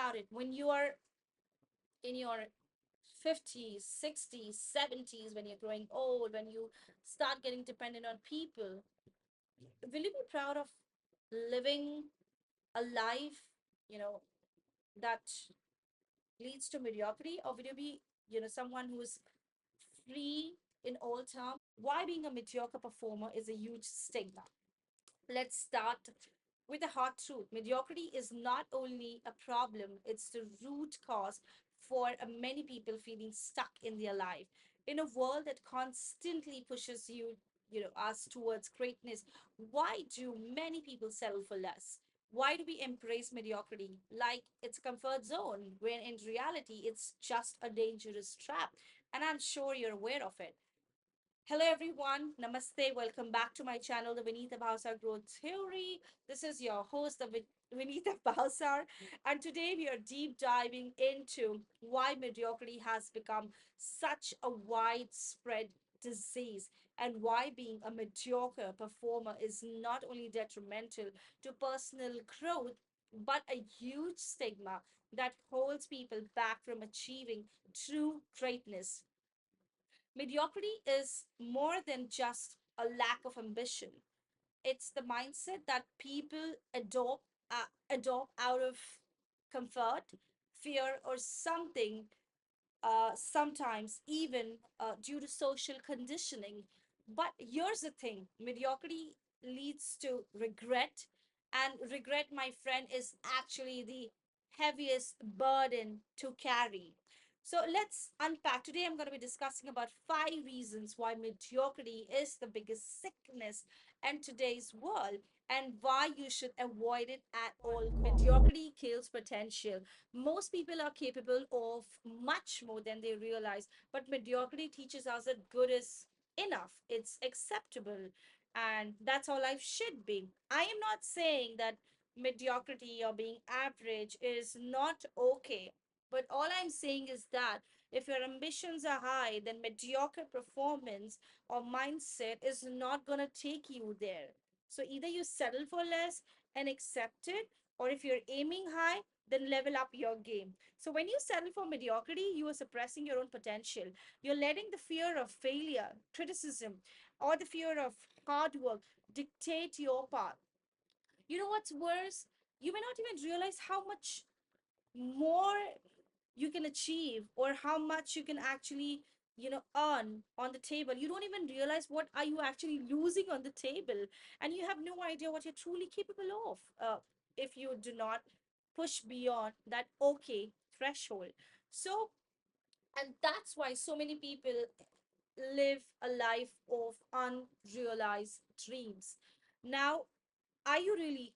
about it. When you are in your 50s, 60s, 70s, when you're growing old, when you start getting dependent on people, will you be proud of living a life, you know, that leads to mediocrity? Or will you be, someone who's free in all terms? Why being a mediocre performer is a huge stigma. Let's start with the hard truth. Mediocrity is not only a problem, it's the root cause for many people feeling stuck in their life. In a world that constantly pushes us towards greatness, why do many people settle for less? Why do we embrace mediocrity like it's a comfort zone when in reality it's just a dangerous trap? And I'm sure you're aware of it. Hello everyone, Namaste. Welcome back to my channel, the Vinitha Bhavsar Growth Theory. This is your host, the Vinitha Bhavsar, and today we are deep diving into why mediocrity has become such a widespread disease and why being a mediocre performer is not only detrimental to personal growth but a huge stigma that holds people back from achieving true greatness. Mediocrity is more than just a lack of ambition. It's the mindset that people adopt out of comfort, fear, or something, sometimes even due to social conditioning. But here's the thing: mediocrity leads to regret, and regret, my friend, is actually the heaviest burden to carry. So let's unpack. Today, I'm going to be discussing about 5 reasons why mediocrity is the biggest sickness in today's world and why you should avoid it at all costs. Mediocrity kills potential. Most people are capable of much more than they realize, but mediocrity teaches us that good is enough, it's acceptable, and that's how life should be. I am not saying that mediocrity or being average is not okay, but all I'm saying is that if your ambitions are high, then mediocre performance or mindset is not going to take you there. So either you settle for less and accept it, or if you're aiming high, then level up your game. So when you settle for mediocrity, you are suppressing your own potential. You're letting the fear of failure, criticism, or the fear of hard work dictate your path. You know what's worse? You may not even realize how much more you can achieve or how much you can actually earn on the table. You don't even realize what are you actually losing on the table, and you have no idea what you're truly capable of if you do not push beyond that okay threshold. So, and that's why so many people live a life of unrealized dreams. Now, are you really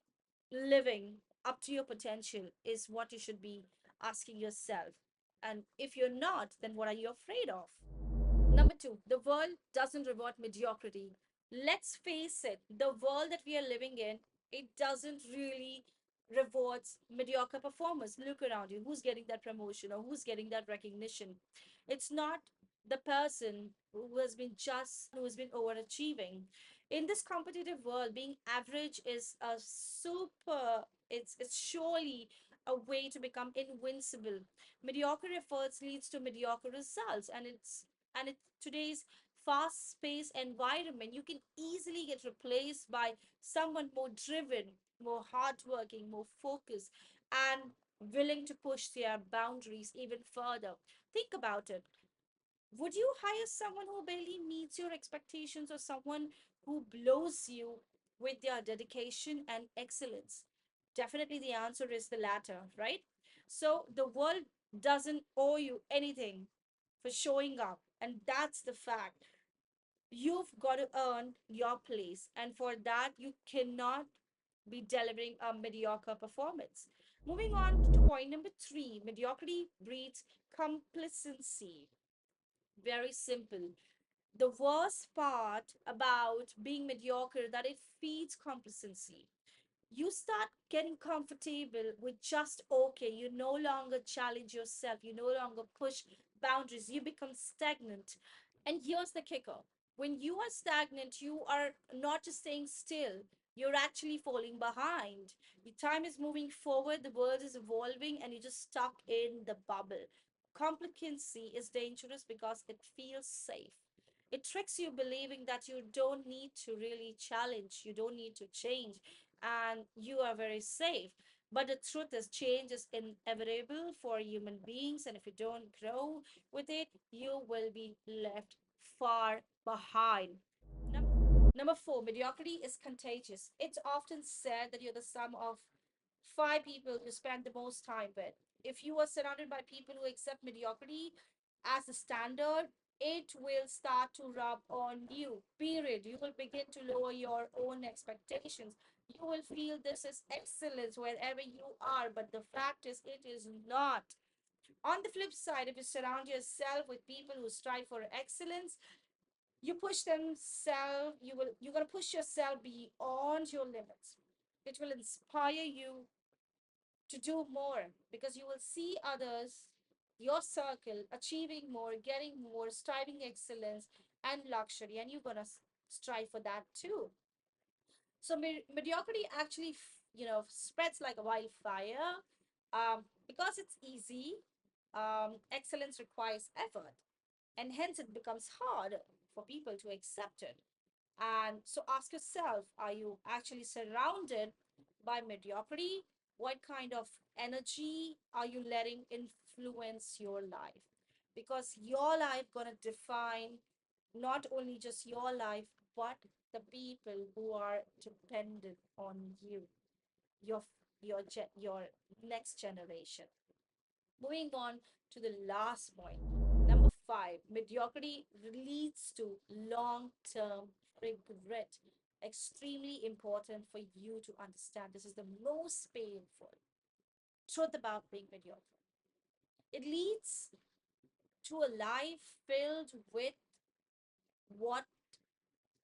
living up to your potential is what you should be asking yourself. And if you're not, then what are you afraid of? Number two, the world doesn't reward mediocrity. Let's face it, the world that we are living in, it doesn't really rewards mediocre performers. Look around you. Who's getting that promotion or who's getting that recognition? It's not the person who has been overachieving. In this competitive world, being average is a super, it's surely a way to become invincible. Mediocre efforts leads to mediocre results, and in today's fast-paced environment, you can easily get replaced by someone more driven, more hardworking, more focused, and willing to push their boundaries even further. Think about it. Would you hire someone who barely meets your expectations or someone who blows you with their dedication and excellence? Definitely the answer is the latter, right? So the world doesn't owe you anything for showing up, and that's the fact. You've got to earn your place, and for that, you cannot be delivering a mediocre performance. Moving on to point number three: mediocrity breeds complacency. Very simple. The worst part about being mediocre that it feeds complacency. You start getting comfortable with just okay. You no longer challenge yourself. You no longer push boundaries. You become stagnant. And here's the kicker: when you are stagnant, you are not just staying still. you're actually falling behind. The time is moving forward, the world is evolving, and you're just stuck in the bubble. Complacency is dangerous because it feels safe. It tricks you believing that you don't need to really challenge, you don't need to change, and you are very safe. But the truth is, change is inevitable for human beings, and if you don't grow with it, you will be left far behind. Number four, mediocrity is contagious. It's often said that you're the sum of five people you spend the most time with. If you are surrounded by people who accept mediocrity as the standard, it will start to rub on you. Period. You will begin to lower your own expectations. You will feel this is excellence wherever you are, but the fact is, it is not. On the flip side, if you surround yourself with people who strive for excellence, you're going to push yourself beyond your limits. It will inspire you to do more because you will see others, your circle, achieving more, getting more, striving excellence and luxury, and you're going to strive for that too. So mediocrity actually spreads like a wildfire, because it's easy. Excellence requires effort, and hence it becomes hard for people to accept it. And so ask yourself, are you actually surrounded by mediocrity? What kind of energy are you letting influence your life? Because your life gonna define not only just your life, but the people who are dependent on you, your your next generation. Moving on to the last point. Number five, mediocrity leads to long term regret. Extremely important for you to understand. This is the most painful truth about being mediocre. It leads to a life filled with what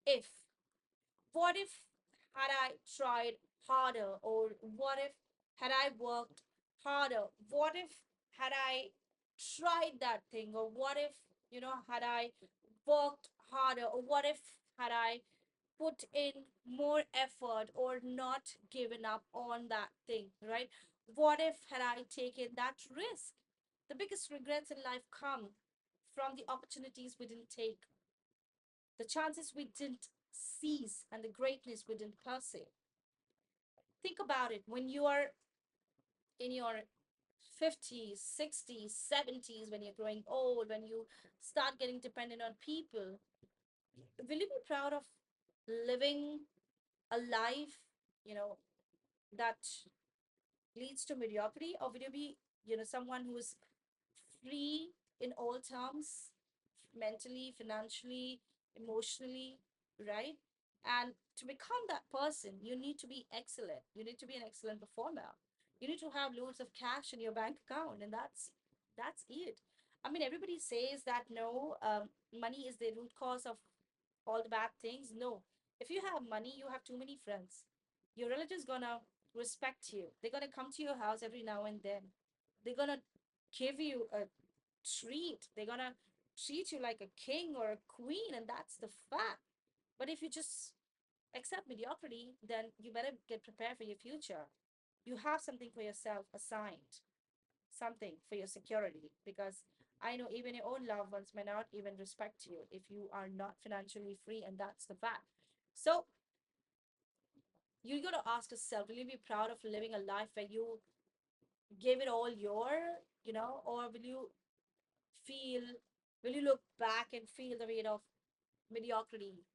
if. What if had I tried harder? Or what if had I worked harder? What if had I tried that thing? Or what if, had I worked harder? Or what if had I put in more effort or not given up on that thing, right? What if had I taken that risk? The biggest regrets in life come from the opportunities we didn't take, the chances we didn't seize, and the greatness we didn't pursue. Think about it. When you are in your 50s, 60s, 70s, when you're growing old, when you start getting dependent on people, will you be proud of living a life, you know, that leads to mediocrity? Or will you be, someone who is free in all terms, mentally, financially, emotionally, right? And to become that person, you need to be excellent. You need to be an excellent performer. You need to have loads of cash in your bank account, and that's it. I mean, everybody says that no, money is the root cause of all the bad things. No, if you have money, you have too many friends. Your relatives gonna respect you. They're gonna come to your house every now and then. They're gonna give you a treat. They're gonna treat you like a king or a queen, and that's the fact. But if you just accept mediocrity, then you better get prepared for your future. You have something for yourself assigned, something for your security, because I know even your own loved ones may not even respect you if you are not financially free, and that's the fact. So you got to ask yourself, will you be proud of living a life where you gave it all or feel will you look back and feel the weight of mediocrity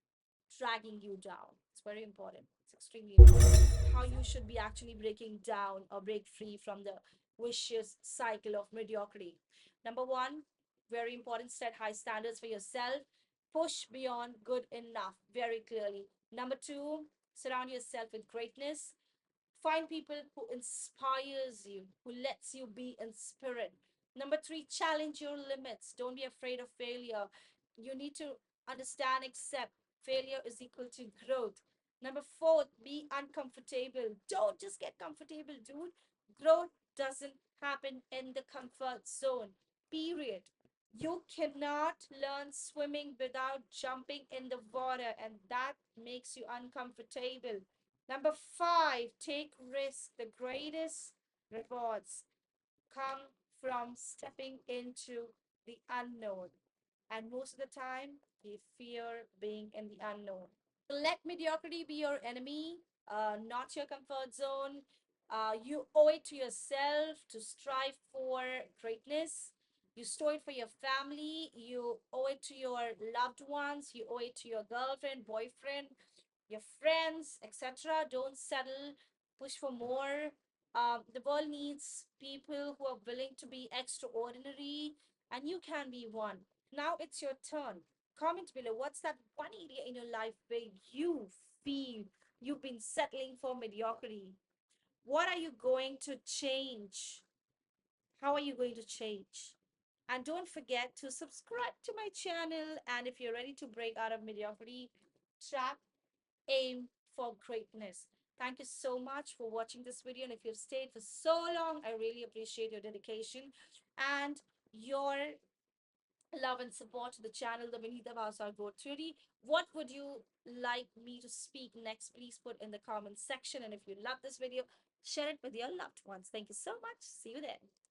dragging you down? It's very important. It's extremely important. How you should be actually breaking down or break free from the vicious cycle of mediocrity. Number one, very important, set high standards for yourself. Push beyond good enough very clearly. Number two, surround yourself with greatness. Find people who inspires you, who lets you be in spirit. Number three, challenge your limits. Don't be afraid of failure. You need to understand, accept failure is equal to growth. Number four, be uncomfortable. Don't just get comfortable, dude. Growth doesn't happen in the comfort zone. Period. You cannot learn swimming without jumping in the water, and that makes you uncomfortable. Number five, take risk. The greatest rewards come from stepping into the unknown. And most of the time, we fear being in the unknown. Let mediocrity be your enemy, not your comfort zone. You owe it to yourself to strive for greatness. You owe it for your family. You owe it to your loved ones. You owe it to your girlfriend, boyfriend, your friends, etc. Don't settle. Push for more. The world needs people who are willing to be extraordinary, and you can be one. Now it's your turn. Comment below what's that one area in your life where you feel you've been settling for mediocrity. What are you going to change? How are you going to change? And don't forget to subscribe to my channel. And if you're ready to break out of mediocrity trap, aim for greatness. Thank you so much for watching this video. And if you've stayed for so long, I really appreciate your dedication and your love and support to the channel, the Vinita Bhasar Growth Theory. What would you like me to speak next? Please put in the comments section. And if you love this video, share it with your loved ones. Thank you so much. See you there.